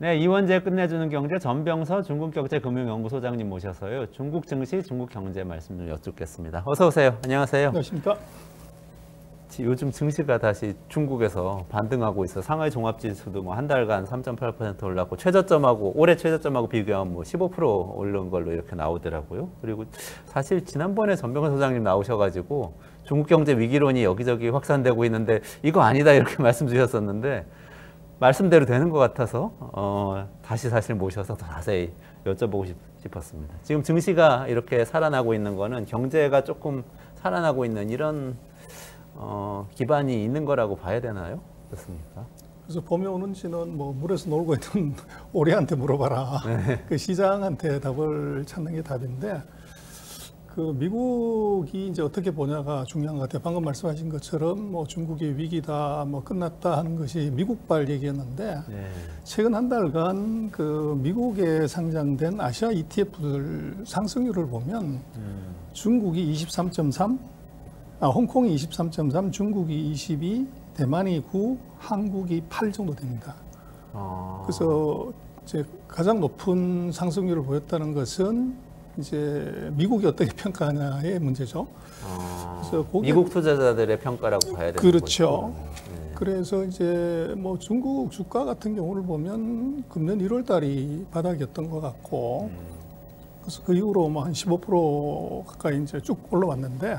네, 이원재 끝내주는 경제 전병서 중국경제금융연구소장님 모셔서요. 중국 증시, 중국 경제 말씀 좀 여쭙겠습니다. 어서 오세요. 안녕하세요. 안녕하십니까. 요즘 증시가 다시 중국에서 반등하고 있어. 상하이 종합지수도 뭐 한 달간 3.8% 올랐고 최저점하고 올해 최저점하고 비교하면 뭐 15% 오른 걸로 이렇게 나오더라고요. 그리고 사실 지난번에 전병서 소장님 나오셔가지고 중국 경제 위기론이 여기저기 확산되고 있는데 이거 아니다 이렇게 말씀 주셨었는데 말씀대로 되는 것 같아서 다시 사실 모셔서 더 자세히 여쭤보고 싶었습니다. 지금 증시가 이렇게 살아나고 있는 거는 경제가 조금 살아나고 있는 이런 기반이 있는 거라고 봐야 되나요? 그렇습니까? 그래서 봄이 오는지는 뭐 물에서 놀고 있는 오리한테 물어봐라. 네. 그 시장한테 답을 찾는 게 답인데, 그 미국이 이제 어떻게 보냐가 중요한 것 같아요. 방금 말씀하신 것처럼 뭐 중국이 위기다, 뭐 끝났다 하는 것이 미국발 얘기였는데, 네. 최근 한 달간 그 미국에 상장된 아시아 ETF들 상승률을 보면 중국이 23.3, 홍콩이 23.3, 중국이 22, 대만이 9, 한국이 8 정도 됩니다. 그래서 이제 가장 높은 상승률을 보였다는 것은 이제 미국이 어떻게 평가하냐의 문제죠. 그래서 미국 투자자들의 평가라고 봐야 되는 그렇죠. 거죠. 네. 그래서 이제 뭐 중국 주가 같은 경우를 보면 금년 1월 달이 바닥이었던 것 같고, 그래서 그 이후로 뭐 한 15% 가까이 이제 쭉 올라왔는데,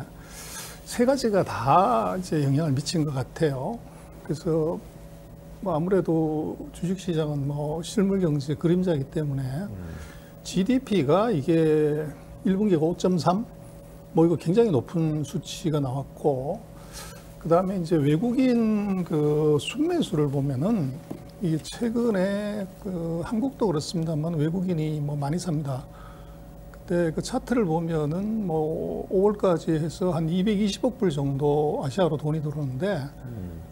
세 가지가 다 이제 영향을 미친 것 같아요. 그래서 뭐 아무래도 주식시장은 뭐 실물 경제 그림자이기 때문에 GDP가 이게 1분기가 5.3, 뭐 이거 굉장히 높은 수치가 나왔고, 그 다음에 이제 외국인 그 순매수를 보면은 이게 최근에 그 한국도 그렇습니다만 외국인이 뭐 많이 삽니다. 그때 그 차트를 보면은 뭐 5월까지 해서 한 220억 불 정도 아시아로 돈이 들어오는데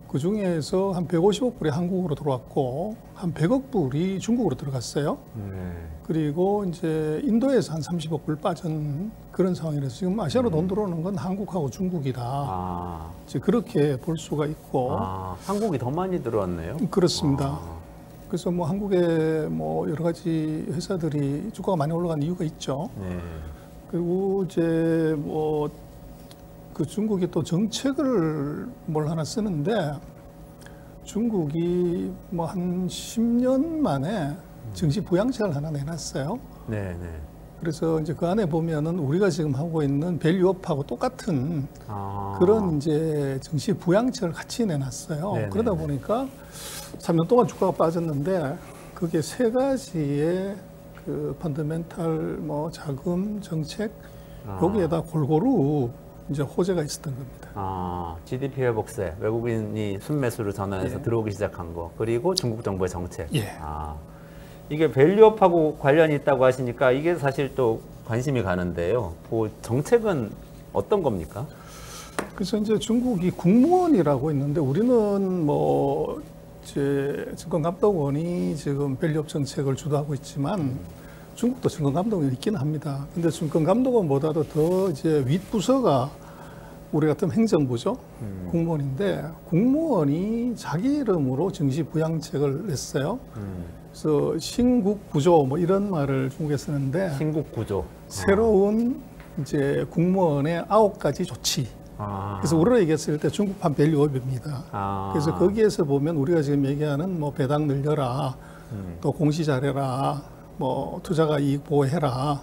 그 중에서 한 150억 불이 한국으로 들어왔고 한 100억 불이 중국으로 들어갔어요. 그리고 이제 인도에서 한 30억 불 빠진 그런 상황이라서 지금 아시아로 돈 들어오는 건 한국하고 중국이다. 이제 그렇게 볼 수가 있고. 한국이 더 많이 들어왔네요. 그렇습니다. 그래서 뭐 한국의 뭐 여러 가지 회사들이 주가가 많이 올라간 이유가 있죠. 네. 그리고 이제 뭐 그 중국이 또 정책을 뭘 하나 쓰는데 중국이 뭐 한 10년 만에 증시 부양책을 하나 내놨어요. 네, 네. 그래서 이제 그 안에 보면은 우리가 지금 하고 있는 밸류업하고 똑같은 그런 이제 증시 부양책을 같이 내놨어요. 네네네. 그러다 보니까 3년 동안 주가가 빠졌는데 그게 세 가지의 그 펀더멘탈 뭐 자금 정책 여기에다 골고루 이제 호재가 있었던 겁니다. GDP 회복세, 외국인이 순매수로 전환해서 예. 들어오기 시작한 거, 그리고 중국 정부의 정책. 예. 이게 밸류업하고 관련이 있다고 하시니까 이게 사실 또 관심이 가는데요. 그 정책은 어떤 겁니까? 그래서 이제 중국이 국무원이라고 있는데 우리는 뭐 이제 증권감독원이 지금 밸류업 정책을 주도하고 있지만 중국도 증권감독원이 있긴 합니다. 근데 증권감독원보다도 더 이제 윗부서가 우리 같은 행정부죠. 국무원인데 국무원이 자기 이름으로 증시 부양책을 냈어요. 그래서 신국 구조 뭐 이런 말을 중국에 쓰는데 신국 구조. 새로운 이제 국무원의 9가지 조치. 그래서 우리로 얘기했을 때 중국판 밸류업입니다. 그래서 거기에서 보면 우리가 지금 얘기하는 뭐 배당 늘려라, 또 공시 잘해라, 뭐 투자가 이익 보호해라,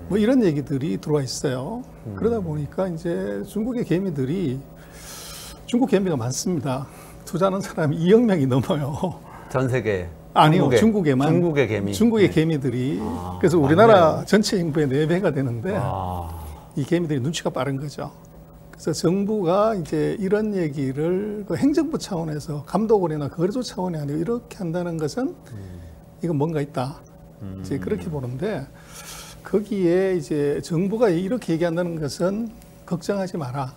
뭐 이런 얘기들이 들어와 있어요. 그러다 보니까 이제 중국의 개미들이 중국 개미가 많습니다. 투자하는 사람이 2억 명이 넘어요. 전 세계. 아니요, 중국에만. 중국의 개미. 중국의 네. 개미들이. 그래서 우리나라 맞네요. 전체 인구의 4배가 되는데 이 개미들이 눈치가 빠른 거죠. 그래서 정부가 이제 이런 얘기를 그 행정부 차원에서 감독원이나 거래소 차원이 아니고 이렇게 한다는 것은 이건 뭔가 있다. 이제 그렇게 보는데 거기에 이제 정부가 이렇게 얘기한다는 것은 걱정하지 마라.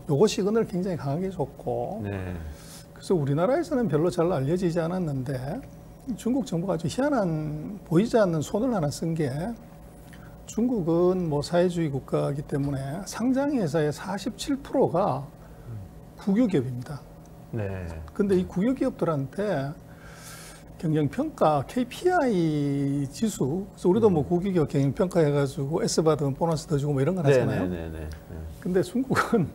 요거 시그널 굉장히 강하게 줬고. 네. 그래서 우리나라에서는 별로 잘 알려지지 않았는데 중국 정부가 아주 희한한 보이지 않는 손을 하나 쓴 게 중국은 뭐 사회주의 국가이기 때문에 상장회사의 47%가 국유기업입니다. 네. 근데 이 국유기업들한테 경영평가 KPI 지수, 그래서 우리도 뭐 국유기업 경영평가 해가지고 S 받으면 보너스 더 주고 뭐 이런 걸 하잖아요. 네네네. 근데 중국은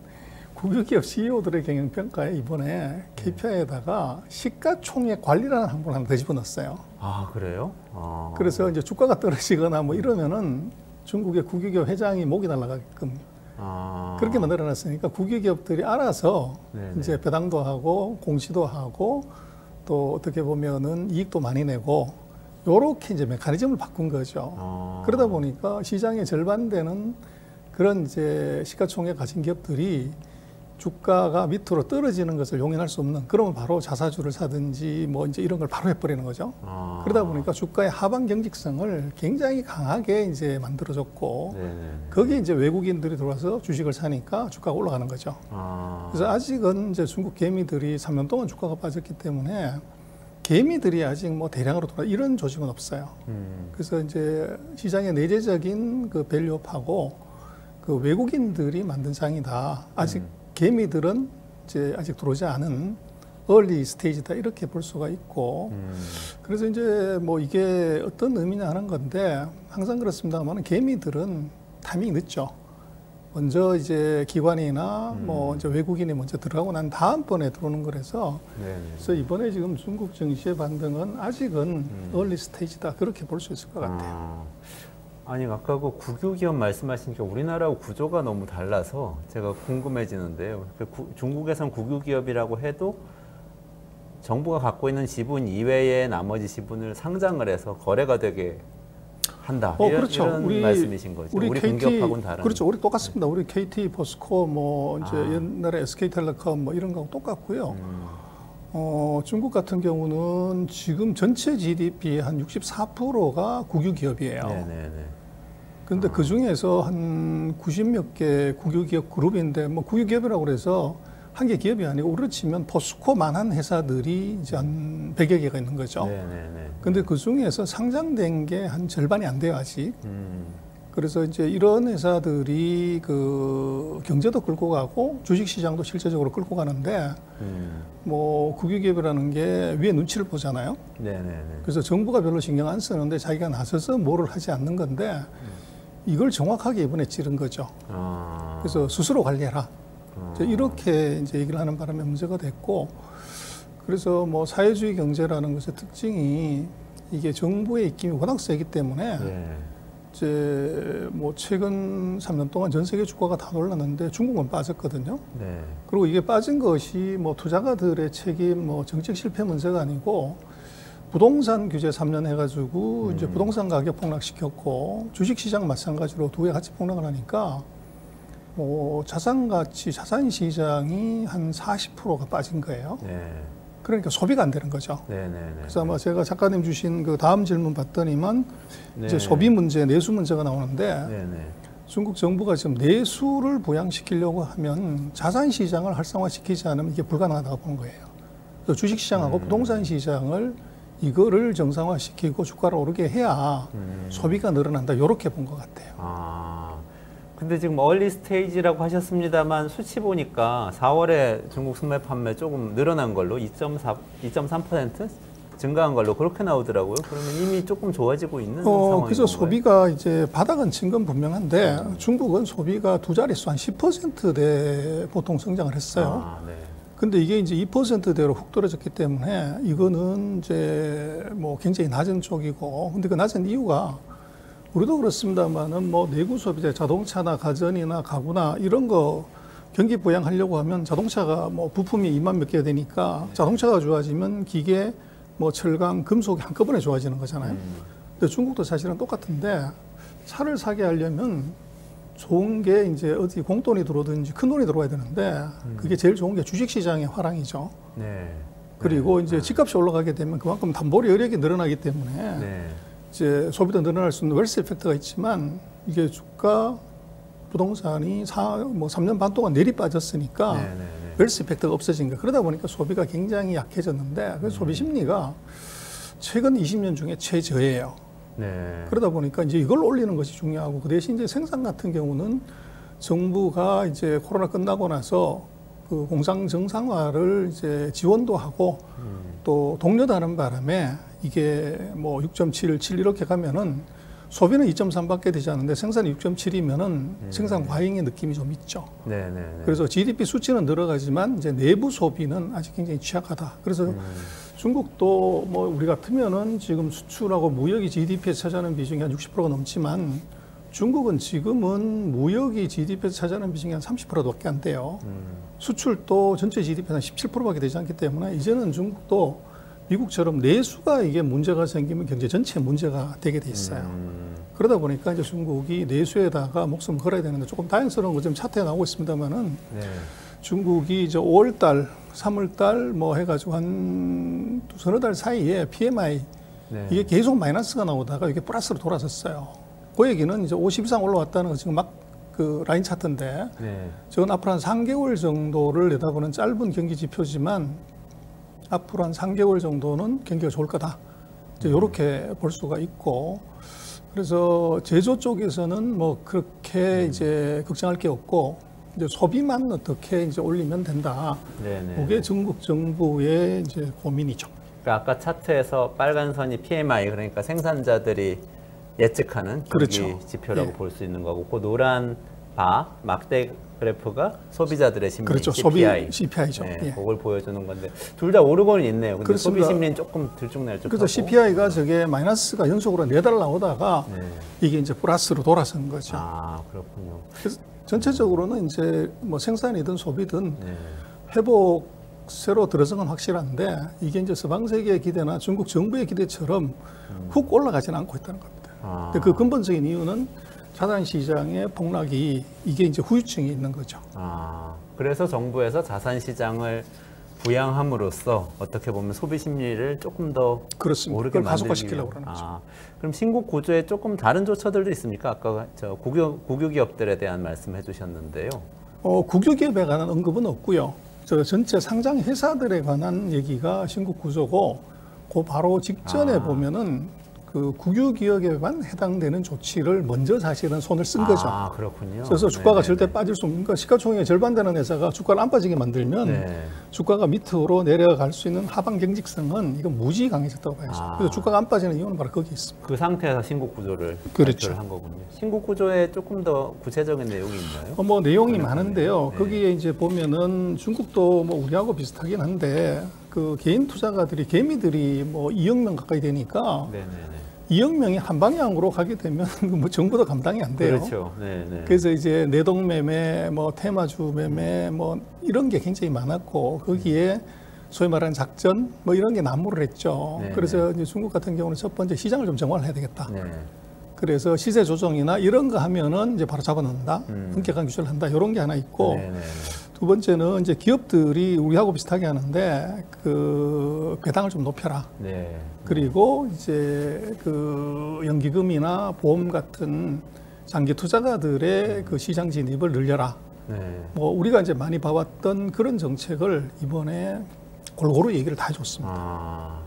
국유기업 CEO들의 경영평가에 이번에 KPI에다가 시가총액 관리라는 항목을 하나 더 집어넣었어요. 아, 그래요? 아. 그래서 이제 주가가 떨어지거나 뭐 이러면은 중국의 국유기업 회장이 목이 날아가게끔 그렇게 만들어놨으니까 국유기업들이 알아서 네네. 이제 배당도 하고 공시도 하고 또 어떻게 보면은 이익도 많이 내고 요렇게 이제 메커니즘을 바꾼 거죠. 그러다 보니까 시장의 절반 되는 그런 이제 시가총액 가진 기업들이 주가가 밑으로 떨어지는 것을 용인할 수 없는, 그러면 바로 자사주를 사든지 뭐 이제 이런 걸 바로 해버리는 거죠. 그러다 보니까 주가의 하방 경직성을 굉장히 강하게 이제 만들어줬고, 네네. 거기에 이제 외국인들이 들어와서 주식을 사니까 주가가 올라가는 거죠. 그래서 아직은 이제 중국 개미들이 3년 동안 주가가 빠졌기 때문에 개미들이 아직 뭐 대량으로 돌아 이런 조직은 없어요. 그래서 이제 시장의 내재적인 그 밸류업하고 그 외국인들이 만든 장이다. 아직 개미들은 이제 아직 들어오지 않은 early 스테이지다 이렇게 볼 수가 있고, 그래서 이제 뭐 이게 어떤 의미냐 하는 건데 항상 그렇습니다만 개미들은 타이밍이 늦죠. 먼저 이제 기관이나 뭐 이제 외국인이 먼저 들어가고 난 다음번에 들어오는 거라서, 그래서 이번에 지금 중국 증시의 반등은 아직은 early 스테이지다 그렇게 볼 수 있을 것 같아요. 아니, 아까 그 국유기업 말씀하신 게 우리나라하고 구조가 너무 달라서 제가 궁금해지는데요. 중국에선 국유기업이라고 해도 정부가 갖고 있는 지분 이외의 나머지 지분을 상장을 해서 거래가 되게 한다. 그렇죠. 이런 말씀이신 거죠. 우리 공기업하고는 다른. 그렇죠. 우리 똑같습니다. 우리 KT, 포스코, 뭐 이제 옛날에 SK텔레콤 뭐 이런 거하고 똑같고요. 중국 같은 경우는 지금 전체 GDP의 한 64%가 국유기업이에요. 네네네. 근데 그 중에서 한 90몇 개 국유기업 그룹인데, 뭐 국유기업이라고 그래서 한 개 기업이 아니고 우리로 치면 포스코만한 회사들이 이제 한 100여 개가 있는 거죠. 네네네. 근데 그 중에서 상장된 게 한 절반이 안 돼요, 아직. 그래서 이제 이런 회사들이 그 경제도 끌고 가고 주식 시장도 실제적으로 끌고 가는데, 뭐 국유기업이라는 게 위에 눈치를 보잖아요. 네네네. 그래서 정부가 별로 신경 안 쓰는데 자기가 나서서 뭐를 하지 않는 건데, 이걸 정확하게 이번에 찌른 거죠. 그래서 스스로 관리해라. 이렇게 이제 얘기를 하는 바람에 문제가 됐고, 그래서 뭐 사회주의 경제라는 것의 특징이 이게 정부의 입김이 워낙 세기 때문에 이제 뭐 최근 3년 동안 전 세계 주가가 다 올랐는데 중국은 빠졌거든요. 그리고 이게 빠진 것이 뭐 투자가들의 책임, 뭐 정책 실패 문제가 아니고 부동산 규제 3년 해가지고 이제 부동산 가격 폭락시켰고, 주식시장 마찬가지로 두 개 같이 폭락을 하니까 뭐 자산 가치, 자산 시장이 한 40%가 빠진 거예요. 그러니까 소비가 안 되는 거죠. 그래서 아마 제가 작가님 주신 그 다음 질문 봤더니만 이제 소비 문제, 내수 문제가 나오는데 중국 정부가 지금 내수를 부양시키려고 하면 자산 시장을 활성화시키지 않으면 이게 불가능하다고 보는 거예요. 그래서 주식 시장하고 부동산 시장을 이거를 정상화시키고 주가를 오르게 해야 소비가 늘어난다. 이렇게 본 것 같아요. 근데 지금 얼리 스테이지라고 하셨습니다만 수치 보니까 4월에 중국 순매 판매 조금 늘어난 걸로 2.3% 증가한 걸로 그렇게 나오더라고요. 그러면 이미 조금 좋아지고 있는 상황인 그래서 건가요? 소비가 이제 바닥은 친 건 분명한데 중국은 소비가 두 자릿수 한 10%대 보통 성장을 했어요. 근데 이게 이제 2%대로 훅 떨어졌기 때문에 이거는 이제 뭐 굉장히 낮은 쪽이고, 근데 그 낮은 이유가 우리도 그렇습니다만은 뭐 내구 소비재, 자동차나 가전이나 가구나 이런 거 경기 부양하려고 하면 자동차가 뭐 부품이 2만 몇 개가 되니까 자동차가 좋아지면 기계, 뭐 철강, 금속이 한꺼번에 좋아지는 거잖아요. 근데 중국도 사실은 똑같은데 차를 사게 하려면 좋은 게 이제 어디 공돈이 들어오든지 큰 돈이 들어와야 되는데 그게 제일 좋은 게 주식시장의 화랑이죠. 그리고 이제 집값이 올라가게 되면 그만큼 담보리 여력이 늘어나기 때문에 이제 소비도 늘어날 수 있는 웰스 이펙트가 있지만, 이게 주가 부동산이 3년 반 동안 내리 빠졌으니까 웰스 이펙트가 없어진 거예요. 그러다 보니까 소비가 굉장히 약해졌는데, 그래서 소비 심리가 최근 20년 중에 최저예요. 그러다 보니까 이제 이걸 올리는 것이 중요하고, 그 대신 이제 생산 같은 경우는 정부가 이제 코로나 끝나고 나서 그 공장 정상화를 이제 지원도 하고 또 동료다는 바람에 이게 뭐 6.7, 7 이렇게 가면은 소비는 2.3밖에 되지 않는데 생산이 6.7이면은 생산 과잉의 느낌이 좀 있죠. 네네. 그래서 GDP 수치는 늘어가지만 이제 내부 소비는 아직 굉장히 취약하다. 그래서 중국도 뭐 우리 같으면은 지금 수출하고 무역이 GDP에 차지하는 비중이 한 60%가 넘지만 중국은 지금은 무역이 GDP에 차지하는 비중이 한 30%밖에 안 돼요. 수출도 전체 GDP는 한 17%밖에 되지 않기 때문에 이제는 중국도 미국처럼 내수가 이게 문제가 생기면 경제 전체에 문제가 되게 돼 있어요. 그러다 보니까 이제 중국이 내수에다가 목숨을 걸어야 되는데 조금 다행스러운 거 지금 차트에 나오고 있습니다만은 네. 중국이 이제 5월달, 3월달 뭐 해가지고 한 서너 달 사이에 PMI 네. 이게 계속 마이너스가 나오다가 이게 플러스로 돌아섰어요. 그 얘기는 이제 50 이상 올라왔다는 거 지금 막 그 라인 차트인데 네. 저건 앞으로 한 3개월 정도를 내다보는 짧은 경기 지표지만 앞으로 한 3개월 정도는 경기가 좋을 거다. 이제 이렇게 볼 수가 있고 그래서 제조 쪽에서는 뭐 그렇게 이제 걱정할 게 없고 이제 소비만 어떻게 이제 올리면 된다. 네네. 그게 중국 정부의 이제 고민이죠. 그러니까 아까 차트에서 빨간 선이 PMI 그러니까 생산자들이 예측하는 경기 그렇죠. 지표라고 예. 볼 수 있는 거고 그 노란 바 막대 그래프가 소비자들의 심리 그렇죠. CPI. 소비 CPI죠. 네, 예. 그걸 보여주는 건데 둘 다 오르고는 있네요. 근데 그렇습니다. 소비 심리는 조금 들쭉날쭉하고. 그래서 CPI가 저게 마이너스가 연속으로 4달 나오다가 네. 이게 이제 플러스로 돌아선 거죠. 아 그렇군요. 그래서 전체적으로는 이제 뭐 생산이든 소비든 네. 회복세로 들어선 건 확실한데 이게 이제 서방 세계의 기대나 중국 정부의 기대처럼 훅 올라가지는 않고 있다는 겁니다. 아. 근데 그 근본적인 이유는 자산 시장의 폭락이 이게 이제 후유증이 있는 거죠. 아 그래서 정부에서 자산 시장을 부양함으로써 어떻게 보면 소비 심리를 조금 더 그렇습니다. 오르게 그걸 만들기 가속화시키려고 위한- 그러는 거죠. 아, 그럼 신국 구조에 조금 다른 조처들도 있습니까? 아까 저 국유 기업들에 대한 말씀해 주셨는데요. 국유기업에 관한 언급은 없고요. 저 전체 상장 회사들에 관한 얘기가 신국 구조고 그 바로 직전에 보면은 그 국유기업에만 해당되는 조치를 먼저 사실은 손을 쓴 거죠. 아 그렇군요. 그래서 주가가 네네네. 절대 빠질 수 없는, 그러니까 시가총액의 절반 되는 회사가 주가를 안 빠지게 만들면 네. 주가가 밑으로 내려갈 수 있는 하방 경직성은 이건 무지 강해졌다고 봐야죠. 아. 그래서 주가가 안 빠지는 이유는 바로 거기 있습니다. 그 상태에서 신국 구조를 그렇죠. 발표를 한 거군요. 신국 구조에 조금 더 구체적인 내용이 있나요? 뭐 내용이 많은데요. 네. 거기에 이제 보면은 중국도 뭐 우리하고 비슷하긴 한데 그 개인 투자가들이 개미들이 뭐 2억 명 가까이 되니까 네네네. 2억 명이 한 방향으로 가게 되면 뭐 정부도 감당이 안 돼요. 그렇죠. 네네. 그래서 이제 내동 매매, 뭐 테마주 매매, 뭐 이런 게 굉장히 많았고 거기에 소위 말하는 작전 뭐 이런 게 난무를 했죠. 네, 그래서 이제 중국 같은 경우는 첫 번째 시장을 좀 정화를 해야 되겠다. 네. 그래서 시세 조정이나 이런 거 하면은 이제 바로 잡아넣는다. 엄격한 규제를 한다. 이런 게 하나 있고 네네네. 두 번째는 이제 기업들이 우리하고 비슷하게 하는데 그 배당을 좀 높여라. 네. 그리고 이제 그 연기금이나 보험 같은 장기 투자가들의 그 시장 진입을 늘려라. 네. 뭐 우리가 이제 많이 봐왔던 그런 정책을 이번에 골고루 얘기를 다 해줬습니다.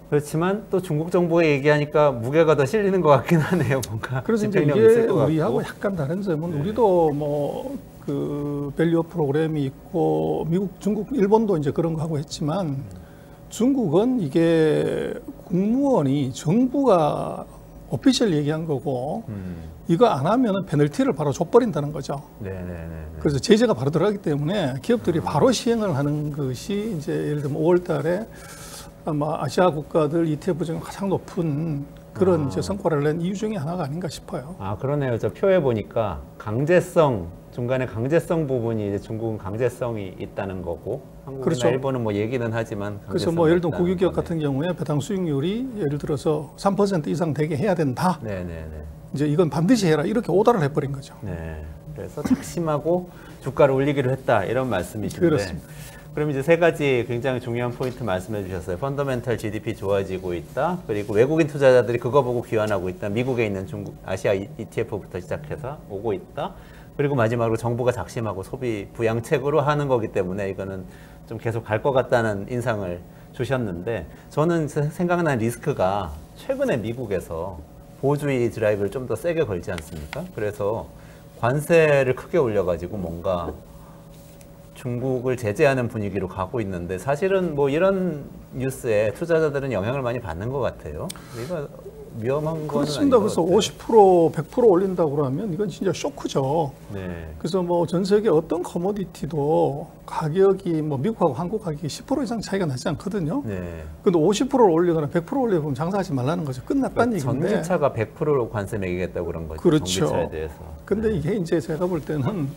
그렇지만 또 중국 정부가 얘기하니까 무게가 더 실리는 것 같긴 하네요. 뭔가 그래서 이제 집행력이 이게 있을 것 우리하고 같고. 약간 다른 점은 우리도 뭐 그 밸류어 프로그램이 있고 미국, 중국, 일본도 이제 그런 거 하고 했지만 중국은 이게 국무원이 정부가 오피셜 얘기한 거고 이거 안 하면은 페널티를 바로 줘버린다는 거죠. 네네네. 그래서 제재가 바로 들어가기 때문에 기업들이 바로 시행을 하는 것이 이제 예를 들면 5월 달에 아마 아시아 국가들 ETF 중에 가장 높은 그런 이제 성과를 낸 이유 중에 하나가 아닌가 싶어요. 아 그러네요. 저 표에 보니까 중간에 강제성 부분이 이제 중국은 강제성이 있다는 거고 한국이나 그렇죠. 일본은 뭐 얘기는 하지만 그래서 뭐 예를 들면 국유기업 같은 경우에 배당 수익률이 예를 들어서 3% 이상 되게 해야 된다. 네네네. 이제 이건 반드시 해라. 이렇게 오더를 해버린 거죠. 네. 그래서 작심하고 주가를 올리기로 했다 이런 말씀이신데. 그렇습니다. 그럼 이제 세 가지 굉장히 중요한 포인트 말씀해 주셨어요. 펀더멘털 GDP 좋아지고 있다. 그리고 외국인 투자자들이 그거 보고 귀환하고 있다. 미국에 있는 중국 아시아 ETF부터 시작해서 오고 있다. 그리고 마지막으로 정부가 작심하고 소비 부양책으로 하는 거기 때문에 이거는 좀 계속 갈 것 같다는 인상을 주셨는데 저는 생각난 리스크가 최근에 미국에서 보호주의 드라이브를 좀 더 세게 걸지 않습니까? 그래서 관세를 크게 올려가지고 뭔가 중국을 제재하는 분위기로 가고 있는데 사실은 뭐 이런 뉴스에 투자자들은 영향을 많이 받는 것 같아요. 이거 위험한 거는 그렇습니다. 아닌 것 그래서 같아요. 50%, 100% 올린다고 그러면 이건 진짜 쇼크죠. 네. 그래서 뭐 전 세계 어떤 커머디티도 가격이 뭐 미국하고 한국 가격이 10% 이상 차이가 나지 않거든요. 네. 근데 50%를 올리거나 100% 올려보면 장사하지 말라는 거죠. 끝났다는 얘기인데. 전기차가 100% 관세 매기겠다고 그런 거죠. 그렇죠. 전기차에 대해서. 근데 이게 이제 제가 볼 때는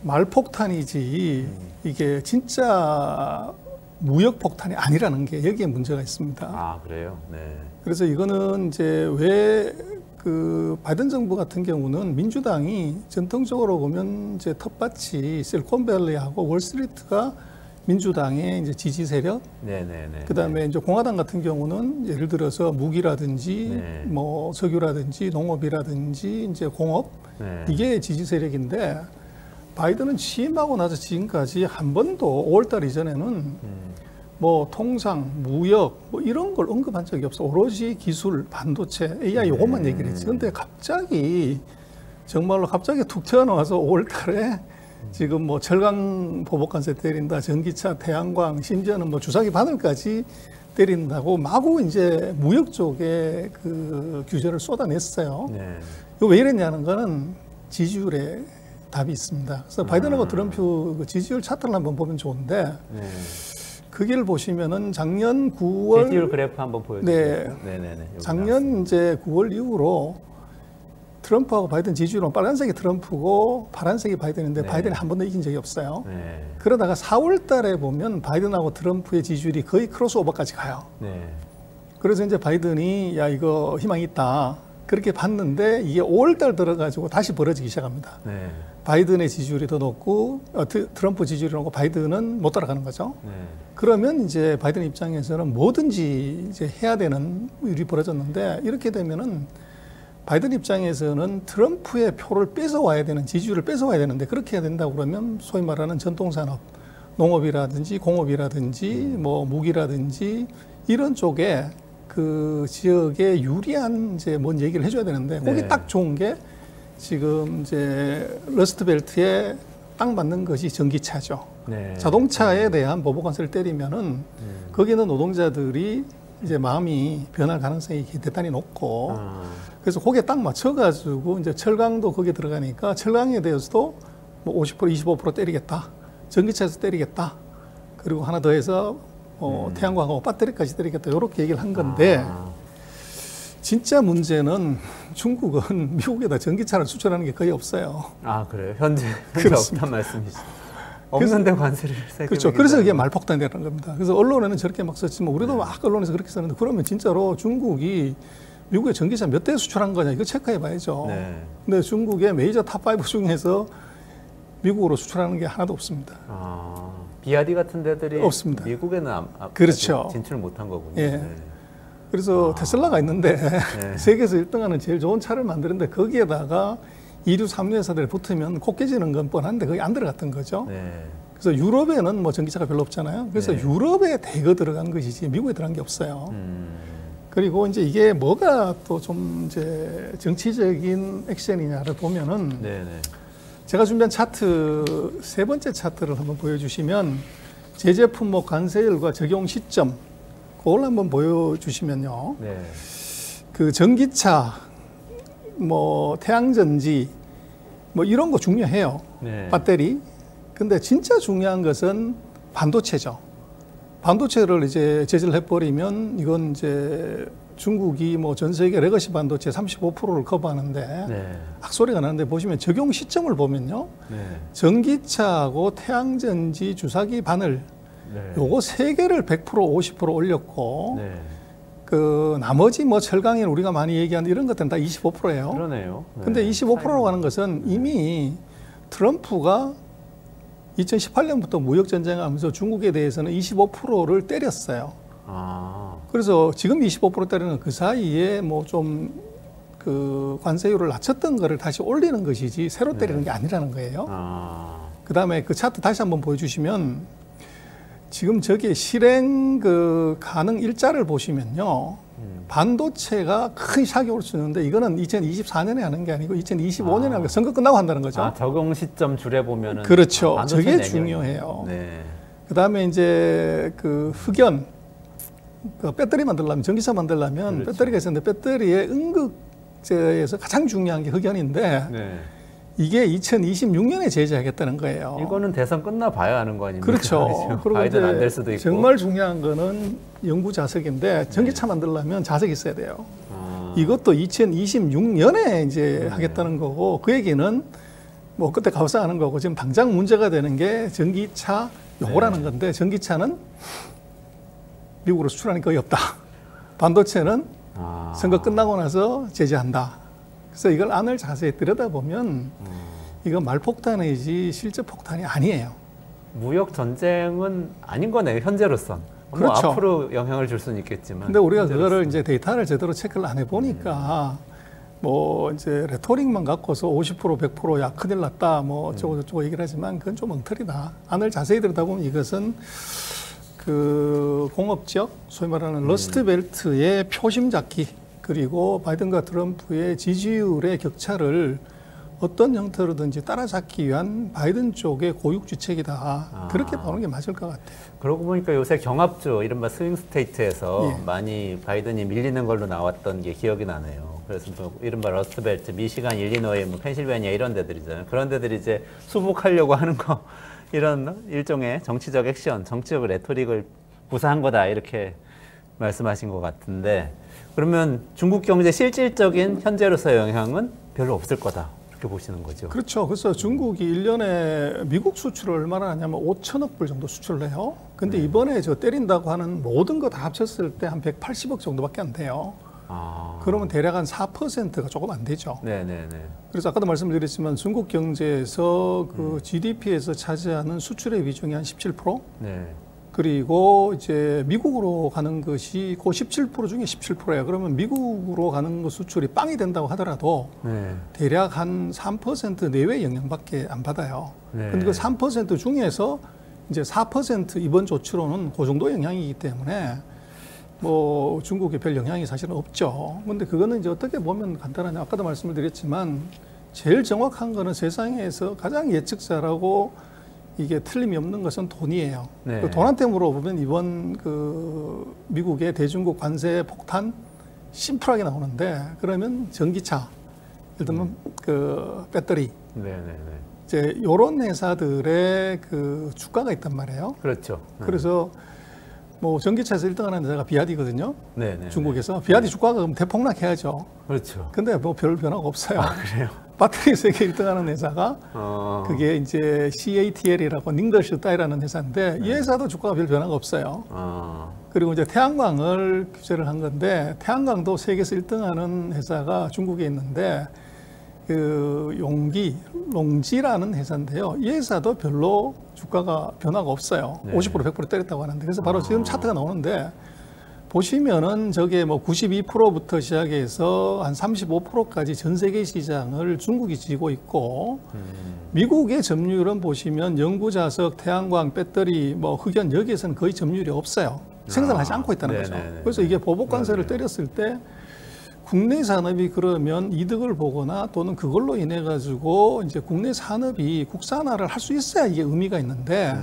말폭탄이지 이게 진짜 무역 폭탄이 아니라는 게 여기에 문제가 있습니다. 아, 그래요? 네. 그래서 이거는 이제 왜 그 바이든 정부 같은 경우는 민주당이 전통적으로 보면 이제 텃밭이 실리콘밸리하고 월스트리트가 민주당의 이제 지지 세력, 네네네. 그다음에 이제 공화당 같은 경우는 예를 들어서 무기라든지 네. 뭐 석유라든지 농업이라든지 이제 공업 네. 이게 지지 세력인데 바이든은 취임하고 나서 지금까지 한 번도 5월달 이전에는 뭐 통상, 무역 뭐 이런 걸 언급한 적이 없어. 오로지 기술, 반도체, AI 요것만 얘기를 했지. 근데 갑자기 정말로 갑자기 툭 튀어나와서 5월달에 지금 뭐 철강 보복관세 때린다, 전기차, 태양광, 심지어는 뭐 주사기 바늘까지 때린다고 마구 이제 무역 쪽에 그 규제를 쏟아냈어요. 네. 이거 왜 이랬냐는 거는 지지율에 답이 있습니다. 그래서 바이든하고 트럼프 그 지지율 차트를 한번 보면 좋은데 네. 거기를 보시면은 작년 9월 지지율 그래프 한번 보여주세요. 네네네. 여기 작년 이제 9월 이후로 트럼프하고 바이든 지지율은 빨간색이 트럼프고 파란색이 바이든인데 네. 바이든이 한 번도 이긴 적이 없어요. 네. 그러다가 4월 달에 보면 바이든하고 트럼프의 지지율이 거의 크로스오버까지 가요. 네. 그래서 이제 바이든이 야 이거 희망이 있다. 그렇게 봤는데 이게 5월 달 들어가지고 다시 벌어지기 시작합니다. 네. 바이든의 지지율이 더 높고 트럼프 지지율이 높고 바이든은 못 따라가는 거죠. 네. 그러면 이제 바이든 입장에서는 뭐든지 이제 해야 되는 일이 벌어졌는데 이렇게 되면은 바이든 입장에서는 트럼프의 표를 뺏어와야 되는 지지율을 뺏어와야 되는데 그렇게 해야 된다고 그러면 소위 말하는 전통산업, 농업이라든지 공업이라든지 뭐 무기라든지 이런 쪽에 그 지역에 유리한 이제 뭔 얘기를 해줘야 되는데 거기 네. 딱 좋은 게 지금 이제 러스트벨트에 딱 맞는 것이 전기차죠. 네. 자동차에 대한 보복관세를 때리면은 거기는 노동자들이 이제 마음이 변할 가능성이 대단히 높고 그래서 거기에 딱 맞춰가지고 이제 철강도 거기에 들어가니까 철강에 대해서도 뭐 50% 25% 때리겠다. 전기차에서 때리겠다. 그리고 하나 더 해서 태양광하고 배터리까지 때리겠다. 이렇게 얘기를 한 건데 진짜 문제는 중국은 미국에다 전기차를 수출하는 게 거의 없어요. 아, 그래요? 현재 그렇습니다. 없단 말씀이시죠? 없는데 관세를 세게 그렇죠. 그래서 이게 말폭탄이라는 겁니다. 그래서 언론에는 저렇게 막 썼지만 우리도 막 언론에서 그렇게 썼는데 그러면 진짜로 중국이 미국에 전기차 몇 대 수출한 거냐 이거 체크해 봐야죠. 네. 근데 중국의 메이저 탑5 중에서 미국으로 수출하는 게 하나도 없습니다. 아, 비아디 같은 데들이 없습니다. 미국에는 그렇죠. 진출 못한 거군요. 예. 네. 그래서 테슬라가 있는데 네. 세계에서 1등하는 제일 좋은 차를 만드는데 거기에다가 2류, 3류 회사들이 붙으면 코 깨지는 건 뻔한데 거기 안 들어갔던 거죠. 네. 그래서 유럽에는 뭐 전기차가 별로 없잖아요. 그래서 네. 유럽에 대거 들어간 것이지 미국에 들어간 게 없어요. 그리고 이제 이게 뭐가 또 좀 이제 정치적인 액션이냐를 보면은 네네. 제가 준비한 차트 세 번째 차트를 한번 보여주시면 제재 품목 관세율과 적용 시점 그걸 한번 보여주시면요. 네. 그 전기차, 뭐 태양전지, 뭐 이런 거 중요해요. 네. 배터리. 근데 진짜 중요한 것은 반도체죠. 반도체를 이제 제재를 해버리면 이건 이제 중국이 뭐 전 세계 레거시 반도체 35%를 커버하는데 네. 악소리가 나는데 보시면 적용 시점을 보면요. 네. 전기차하고 태양전지, 주사기 바늘 네. 요거 세 개를 100% 50% 올렸고 네. 그 나머지 뭐 철강인 우리가 많이 얘기하는 이런 것들은 다 25%예요. 그러네요. 네. 근데 25%라고 하는 것은 이미 트럼프가 2018년부터 무역 전쟁하면서 중국에 대해서는 25%를 때렸어요. 아. 그래서 지금 25% 때리는 그 사이에 뭐 좀 그 관세율을 낮췄던 거를 다시 올리는 것이지 새로 때리는 게 아니라는 거예요. 아. 그 다음에 그 차트 다시 한번 보여주시면 지금 저게 실행 그 가능 일자를 보시면요. 반도체가 큰 샥이 올 수 있는데 이거는 2024년에 하는 게 아니고 2025년에 하는 거 선거 끝나고 한다는 거죠. 아, 적용 시점 줄여 보면은 그렇죠. 반도체 저게 내년. 중요해요. 네. 그다음에 이제 그 흑연, 그 배터리 만들려면 전기차 만들려면 그렇죠. 배터리가 있었는데 배터리의 응급제에서 가장 중요한 게 흑연인데 네. 이게 2026년에 제재하겠다는 거예요. 이거는 대선 끝나 봐야 하는 거 아닙니까? 그렇죠. 그리고 바이든 안 이제 될 수도 있고. 정말 중요한 거는 연구 자석인데 전기차 만들려면 자석이 있어야 돼요. 아, 이것도 2026년에 이제 하겠다는 거고 그 얘기는 뭐 그때 가상하는 거고 지금 당장 문제가 되는 게 전기차 요거라는 건데 전기차는 미국으로 수출하는 게 거의 없다. 반도체는 아. 선거 끝나고 나서 제재한다. 그래서 이걸 안을 자세히 들여다보면 이거 말폭탄이지 실제 폭탄이 아니에요. 무역 전쟁은 아닌 거네요, 현재로선. 그렇죠. 뭐 앞으로 영향을 줄 수는 있겠지만. 근데 우리가 현재로선. 그거를 이제 데이터를 제대로 체크를 안 해보니까 뭐 이제 레토릭만 갖고서 50% 100%야 큰일 났다 뭐 어쩌고 저쩌고 얘기를 하지만 그건 좀 엉터리다. 안을 자세히 들여다보면 이것은 그 공업지역 소위 말하는 러스트벨트의 표심 잡기 그리고 바이든과 트럼프의 지지율의 격차를 어떤 형태로든지 따라잡기 위한 바이든 쪽의 고육지책이다. 그렇게 보는 게 맞을 것 같아요. 그러고 보니까 요새 경합주, 이른바 스윙 스테이트에서 예. 많이 바이든이 밀리는 걸로 나왔던 게 기억이 나네요. 그래서 뭐 이른바 러스트벨트, 미시간, 일리노이, 뭐 펜실베니아 이런 데들이잖아요. 그런 데들이 이제 수복하려고 하는 거, 이런 일종의 정치적 액션, 정치적 레토릭을 구사한 거다 이렇게 말씀하신 것 같은데, 그러면 중국 경제 실질적인 현재로서의 영향은 별로 없을 거다 이렇게 보시는 거죠. 그렇죠. 그래서 중국이 1년에 미국 수출을 얼마나 하냐면 5천억 불 정도 수출을 해요. 근데 이번에 저 때린다고 하는 모든 거 다 합쳤을 때 한 180억 정도밖에 안 돼요. 아, 그러면 대략 한 4%가 조금 안 되죠. 네네네. 그래서 아까도 말씀드렸지만 중국 경제에서 그 GDP에서 차지하는 수출의 비중이 한 17%? 네. 그리고 이제 미국으로 가는 것이 그 17% 중에 17%예요. 그러면 미국으로 가는 거 수출이 빵이 된다고 하더라도 네. 대략 한 3% 내외 영향밖에 안 받아요. 네. 근데 그 3% 중에서 이제 4% 이번 조치로는 그 정도 영향이기 때문에 뭐 중국에 별 영향이 사실은 없죠. 근데 그거는 이제 어떻게 보면 간단하냐. 아까도 말씀을 드렸지만 제일 정확한 거는 세상에서 가장 예측 잘하고 이게 틀림이 없는 것은 돈이에요. 네. 그 돈한테 물어보면 이번 그 미국의 대중국 관세 폭탄 심플하게 나오는데 그러면 전기차, 예를 들면 그 배터리, 네네네. 이제 이런 회사들의 그 주가가 있단 말이에요. 그렇죠. 그래서 뭐 전기차에서 1등하는 회사가 비아디거든요. 네네. 중국에서 비아디 주가가 그럼 대폭락해야죠. 그렇죠. 근데 뭐 별 변화가 없어요. 그래요. 배터리 세계 1등하는 회사가 그게 그게 이제 CATL이라고 닝더슈타이라는 회사인데 이 회사도 주가가 별 변화가 없어요. 그리고 이제 태양광을 규제를 한 건데 태양광도 세계에서 1등하는 회사가 중국에 있는데 그 롱지라는 회사인데요. 이 회사도 별로 주가가 변화가 없어요. 네. 50% 100% 때렸다고 하는데 그래서 바로 지금 차트가 나오는데 보시면은 저게 뭐 92%부터 시작해서 한 35%까지 전 세계 시장을 중국이 쥐고 있고 미국의 점유율은 보시면 영구 자석, 태양광, 배터리, 뭐 흑연 여기에서는 거의 점유율이 없어요. 생산하지 않고 있다는 거죠. 그래서 이게 보복 관세를 때렸을 때 국내 산업이 그러면 이득을 보거나 또는 그걸로 인해 가지고 이제 국내 산업이 국산화를 할 수 있어야 이게 의미가 있는데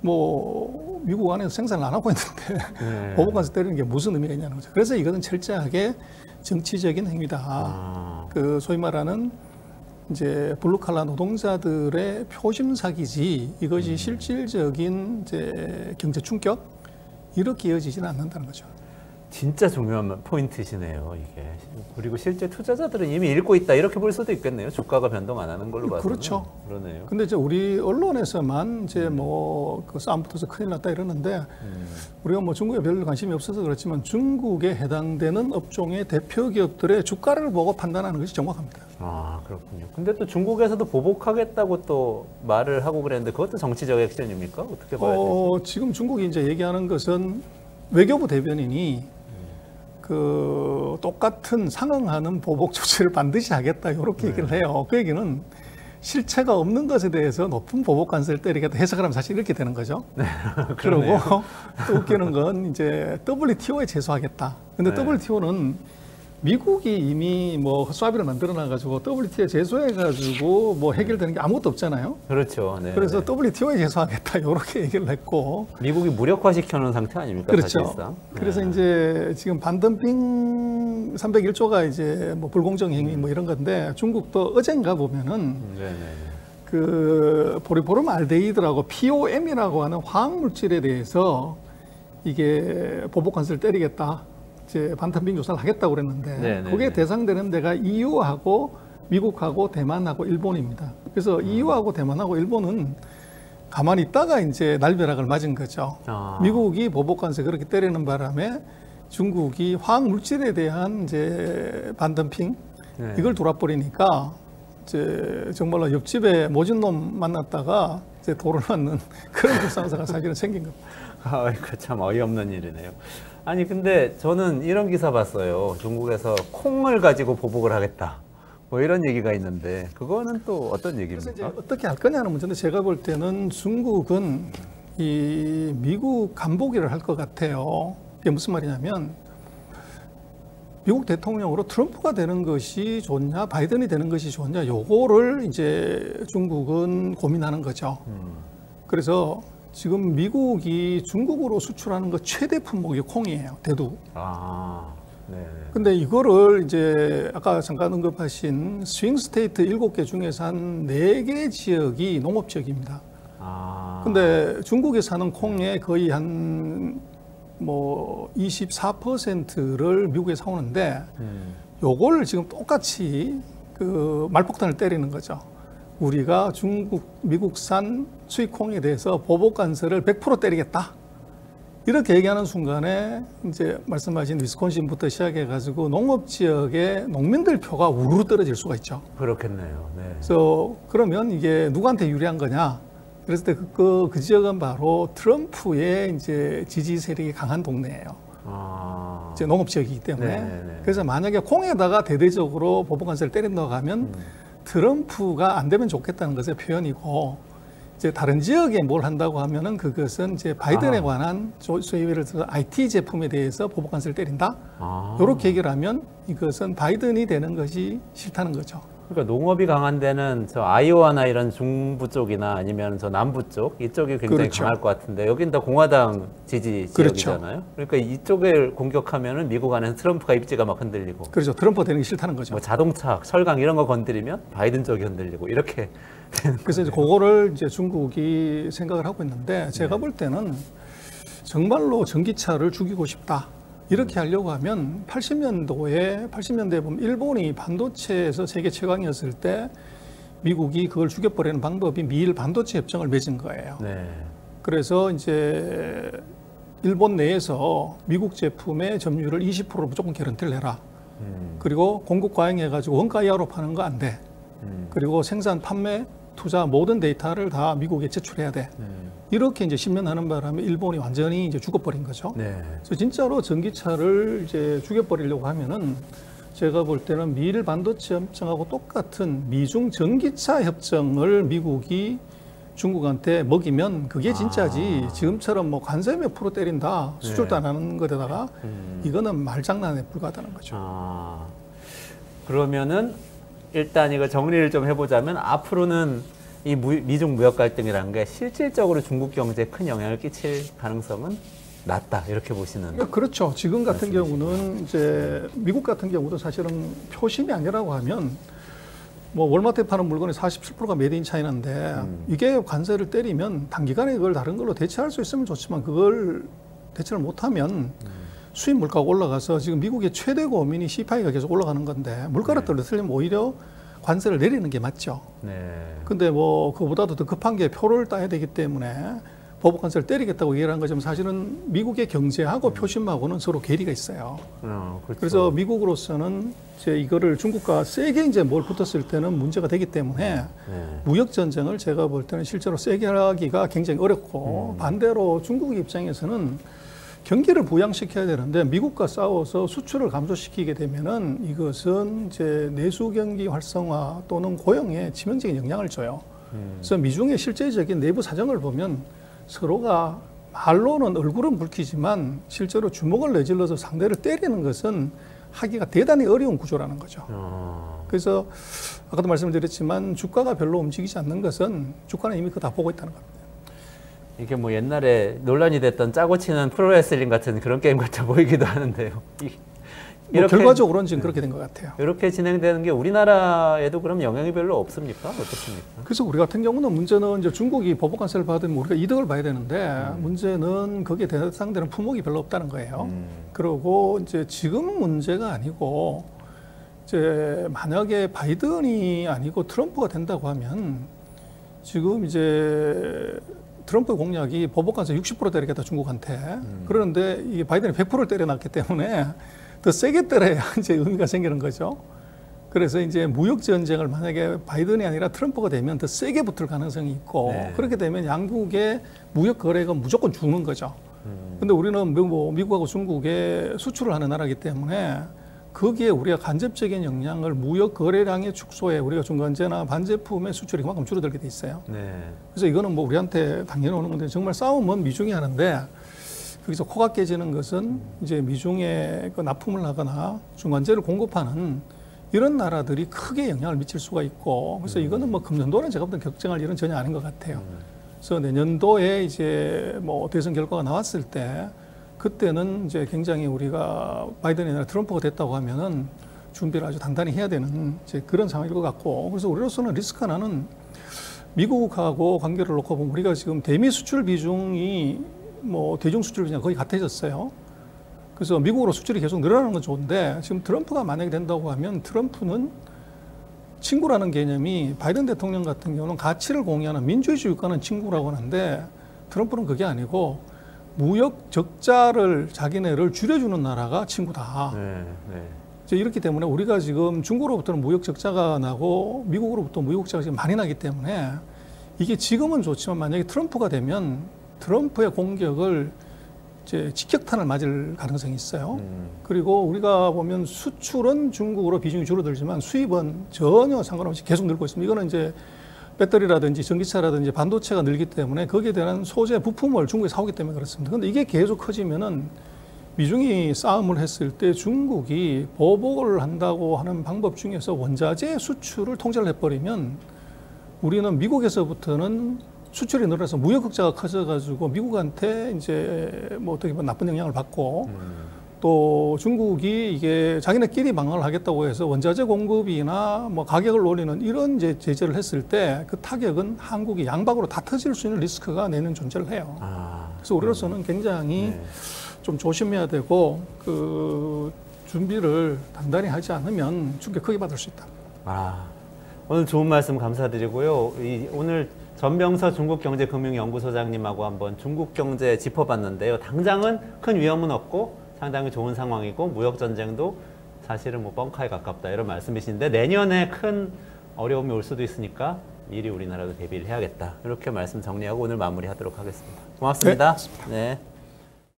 뭐 미국 안에서 생산을 안 하고 있는데 보복관세 때리는 게 무슨 의미가 있냐는 거죠. 그래서 이거는 철저하게 정치적인 행위다. 그 소위 말하는 이제 블루칼라 노동자들의 표심 사기지 이것이 실질적인 이제 경제 충격 이렇게 이어지지는 않는다는 거죠. 진짜 중요한 포인트시네요, 이게. 그리고 실제 투자자들은 이미 읽고 있다 이렇게 볼 수도 있겠네요. 주가가 변동 안 하는 걸로 봐서. 그렇죠. 그러네요. 근데 이제 우리 언론에서만 이제 뭐 그 싸움 붙어서 큰일 났다 이러는데 우리가 뭐 중국에 별 관심이 없어서 그렇지만 중국에 해당되는 업종의 대표 기업들의 주가를 보고 판단하는 것이 정확합니다. 아, 그렇군요. 근데 또 중국에서도 보복하겠다고 또 말을 하고 그랬는데 그것도 정치적 액션입니까? 어떻게 봐야 되죠? 지금 중국이 이제 얘기하는 것은 외교부 대변인이 그 똑같은 상응하는 보복 조치를 반드시 하겠다 이렇게 얘기를 해요. 그 얘기는 실체가 없는 것에 대해서 높은 보복 관세를 때리겠다 해석을 하면 사실 이렇게 되는 거죠. 네, 그리고 또 웃기는 건 이제 WTO에 제소하겠다. 근데 네. WTO는 미국이 이미 뭐 수합의를 만들어 놔가지고 WTO에 제소해가지고 뭐 해결되는 게 아무것도 없잖아요. 그렇죠. 네, 그래서 네. WTO에 제소하겠다 이렇게 얘기를 했고. 미국이 무력화시켜 놓은 상태 아닙니까? 그렇죠. 사실상. 그래서 네. 이제 지금 반덤핑 301조가 이제 뭐 불공정 행위 뭐 이런 건데 중국도 어젠가 보면은 네, 네. 그 보리포름 알데히드라고 POM이라고 하는 화학 물질에 대해서 이게 보복 관세를 때리겠다. 이제 반덤핑 조사를 하겠다고 그랬는데 네, 네, 그게 네. 대상되는 데가 EU하고 미국하고 대만하고 일본입니다. 그래서 EU하고 대만하고 일본은 가만히 있다가 이제 날벼락을 맞은 거죠. 아. 미국이 보복 관세 그렇게 때리는 바람에 중국이 화학 물질에 대한 이제 반덤핑 네. 이걸 돌아버리니까 이제 정말로 옆집에 모진 놈 만났다가 이제 돌을 맞는 그런 불상사가 사실은 생긴 겁니다. 그 참 어이없는 일이네요. 아니 근데 저는 이런 기사 봤어요. 중국에서 콩을 가지고 보복을 하겠다. 뭐 이런 얘기가 있는데 그거는 또 어떤 그래서 이제 얘기입니까? 어떻게 할 거냐는 문제인데 제가 볼 때는 중국은 이 미국 간보기를 할 것 같아요. 이게 무슨 말이냐면 미국 대통령으로 트럼프가 되는 것이 좋냐, 바이든이 되는 것이 좋냐, 요거를 이제 중국은 고민하는 거죠. 그래서 지금 미국이 중국으로 수출하는 것 최대 품목이 콩이에요. 대두. 아, 네. 근데 이거를 이제 아까 잠깐 언급하신 스윙 스테이트 7개 중에서 한 4개 지역이 농업 지역입니다. 아, 근데 중국에 사는 콩의 거의 한 뭐 24%를 미국에 사오는데 요걸 지금 똑같이 그 말폭탄을 때리는 거죠. 우리가 미국산 수입콩에 대해서 보복 관세를 100% 때리겠다. 이렇게 얘기하는 순간에 이제 말씀하신 위스콘신부터 시작해가지고 농업 지역의 농민들 표가 우르르 떨어질 수가 있죠. 그렇겠네요. 네. 그래서 그러면 이게 누구한테 유리한 거냐? 그랬을 때 그 지역은 바로 트럼프의 이제 지지 세력이 강한 동네예요. 아, 이제 농업 지역이기 때문에. 네네네. 그래서 만약에 콩에다가 대대적으로 보복 관세를 때린다고 하면 트럼프가 안 되면 좋겠다는 것의 표현이고 이제 다른 지역에 뭘 한다고 하면은 그것은 이제 바이든에 아. 관한 소위 예를 들어서 IT 제품에 대해서 보복 관세를 때린다. 아. 이렇게 얘기를 하면 이것은 바이든이 되는 것이 싫다는 거죠. 그러니까 농업이 강한 데는 저 아이오와나 이런 중부 쪽이나 아니면 저 남부 쪽 이쪽이 굉장히 그렇죠. 강할 것 같은데 여긴 다 공화당 지지 그렇죠. 지역이잖아요. 그러니까 이쪽을 공격하면은 미국 안에서 트럼프가 입지가 막 흔들리고 그렇죠. 트럼프 되는 게 싫다는 거죠. 뭐 자동차, 철강 이런 거 건드리면 바이든 쪽이 흔들리고 이렇게 그래서 이제 그거를 이제 중국이 생각을 하고 있는데 제가 볼 때는 정말로 전기차를 죽이고 싶다. 이렇게 하려고 하면 80년대에 보면 일본이 반도체에서 세계 최강이었을 때 미국이 그걸 죽여버리는 방법이 미일 반도체 협정을 맺은 거예요. 네. 그래서 이제 일본 내에서 미국 제품의 점유율을 20%로 무조건 개런티를 해라. 그리고 공급 과잉해가지고 원가 이하로 파는 거 안 돼. 그리고 생산, 판매, 투자 모든 데이터를 다 미국에 제출해야 돼. 이렇게 이제 10년 하는 바람에 일본이 완전히 이제 죽어버린 거죠. 네. 그래서 진짜로 전기차를 이제 죽여버리려고 하면은 제가 볼 때는 미일 반도체 협정하고 똑같은 미중 전기차 협정을 미국이 중국한테 먹이면 그게 진짜지. 지금처럼 뭐 관세 몇 프로 때린다. 수출도 안 하는 것에다가 이거는 말장난에 불과하다는 거죠. 아, 그러면은 일단 이거 정리를 좀 해보자면 앞으로는 이 미중 무역 갈등이라는 게 실질적으로 중국 경제에 큰 영향을 끼칠 가능성은 낮다 이렇게 보시는. 그렇죠. 지금 같은 말씀이시죠. 경우는 이제 미국 같은 경우도 사실은 표심이 아니라고 하면 뭐 월마트에 파는 물건의 47%가 메이드 인 차이나인데 이게 관세를 때리면 단기간에 그걸 다른 걸로 대체할 수 있으면 좋지만 그걸 대체를 못하면 수입 물가가 올라가서 지금 미국의 최대 고민이 CPI가 계속 올라가는 건데 물가를 떨어뜨리면 오히려 관세를 내리는 게 맞죠. 네. 근데 뭐 그보다도 더 급한 게 표를 따야 되기 때문에 보복 관세를 때리겠다고 얘기를 한 거지만 사실은 미국의 경제하고 표심하고는 서로 괴리가 있어요. 그렇죠. 그래서 미국으로서는 이제 이거를 중국과 세게 이제 뭘 붙었을 때는 문제가 되기 때문에 네. 무역 전쟁을 제가 볼 때는 실제로 세게 하기가 굉장히 어렵고 반대로 중국 입장에서는 경기를 부양시켜야 되는데 미국과 싸워서 수출을 감소시키게 되면은 이것은 이제 내수 경기 활성화 또는 고용에 치명적인 영향을 줘요. 그래서 미중의 실제적인 내부 사정을 보면 서로가 말로는 얼굴은 붉히지만 실제로 주먹을 내질러서 상대를 때리는 것은 하기가 대단히 어려운 구조라는 거죠. 그래서 아까도 말씀드렸지만 주가가 별로 움직이지 않는 것은 주가는 이미 그거 다 보고 있다는 겁니다. 이게 뭐 옛날에 논란이 됐던 짜고 치는 프로레슬링 같은 그런 게임 같아 보이기도 하는데요. 뭐 결과적으로는 지금 그렇게 된 것 같아요. 이렇게 진행되는 게 우리나라에도 그럼 영향이 별로 없습니까? 어떻습니까? 그래서 우리 같은 경우는 문제는 이제 중국이 보복 관세를 받으면 우리가 이득을 봐야 되는데 문제는 거기에 대상되는 품목이 별로 없다는 거예요. 그리고 이제 지금 문제가 아니고 이제 만약에 바이든이 아니고 트럼프가 된다고 하면 지금 이제 트럼프 공약이 보복 관세 60% 때리겠다 중국한테. 그런데 이게 바이든이 100%를 때려놨기 때문에 더 세게 때려야 이제 의미가 생기는 거죠. 그래서 이제 무역 전쟁을 만약에 바이든이 아니라 트럼프가 되면 더 세게 붙을 가능성이 있고 그렇게 되면 양국의 무역 거래가 무조건 죽는 거죠. 근데 우리는 뭐 미국하고 중국에 수출을 하는 나라이기 때문에 거기에 우리가 간접적인 영향을 무역 거래량의 축소에 우리가 중간재나 반제품의 수출이 그만큼 줄어들게 돼 있어요. 그래서 이거는 뭐 우리한테 당연히 오는 건데 정말 싸움은 미중이 하는데 거기서 코가 깨지는 것은 이제 미중에 그 납품을 하거나 중간재를 공급하는 이런 나라들이 크게 영향을 미칠 수가 있고 그래서 이거는 뭐 금년도는 제가 볼 때 걱정할 일은 전혀 아닌 것 같아요. 그래서 내년도에 이제 뭐 대선 결과가 나왔을 때 그때는 이제 굉장히 우리가 바이든이 아니라 트럼프가 됐다고 하면은 준비를 아주 단단히 해야 되는 이제 그런 상황일 것 같고 그래서 우리로서는 리스크 하나는 미국하고 관계를 놓고 보면 우리가 지금 대미 수출 비중이 뭐 대중 수출 비중이 거의 같아졌어요. 그래서 미국으로 수출이 계속 늘어나는 건 좋은데 지금 트럼프가 만약에 된다고 하면 트럼프는 친구라는 개념이 바이든 대통령 같은 경우는 가치를 공유하는 민주주의 국가는 친구라고 하는데 트럼프는 그게 아니고 무역 적자를 자기네를 줄여주는 나라가 친구다. 이제 이렇기 때문에 우리가 지금 중국으로부터는 무역 적자가 나고 미국으로부터 무역 적자가 지금 많이 나기 때문에 이게 지금은 좋지만 만약에 트럼프가 되면 트럼프의 공격을 이제 직격탄을 맞을 가능성이 있어요. 그리고 우리가 보면 수출은 중국으로 비중이 줄어들지만 수입은 전혀 상관없이 계속 늘고 있습니다. 이거는 이제 배터리라든지 전기차라든지 반도체가 늘기 때문에 거기에 대한 소재 부품을 중국에 사오기 때문에 그렇습니다. 그런데 이게 계속 커지면은 미중이 싸움을 했을 때 중국이 보복을 한다고 하는 방법 중에서 원자재 수출을 통제를 해버리면 우리는 미국에서부터는 수출이 늘어나서 무역 흑자가 커져가지고 미국한테 이제 뭐 어떻게 보면 나쁜 영향을 받고 또 중국이 이게 자기네끼리 망을 하겠다고 해서 원자재 공급이나 뭐 가격을 올리는 이런 이제 제재를 했을 때 그 타격은 한국이 양박으로 다 터질 수 있는 리스크가 내는 존재를 해요. 그래서 우리로서는 굉장히 좀 조심해야 되고 그 준비를 단단히 하지 않으면 충격 크게 받을 수 있다. 오늘 좋은 말씀 감사드리고요. 오늘 전병서 중국경제금융연구소장님하고 한번 중국 경제 짚어봤는데요. 당장은 큰 위험은 없고 상당히 좋은 상황이고 무역전쟁도 사실은 뭐 뻥카에 가깝다 이런 말씀이신데 내년에 큰 어려움이 올 수도 있으니까 미리 우리나라도 대비를 해야겠다. 이렇게 말씀 정리하고 오늘 마무리하도록 하겠습니다. 고맙습니다. 네.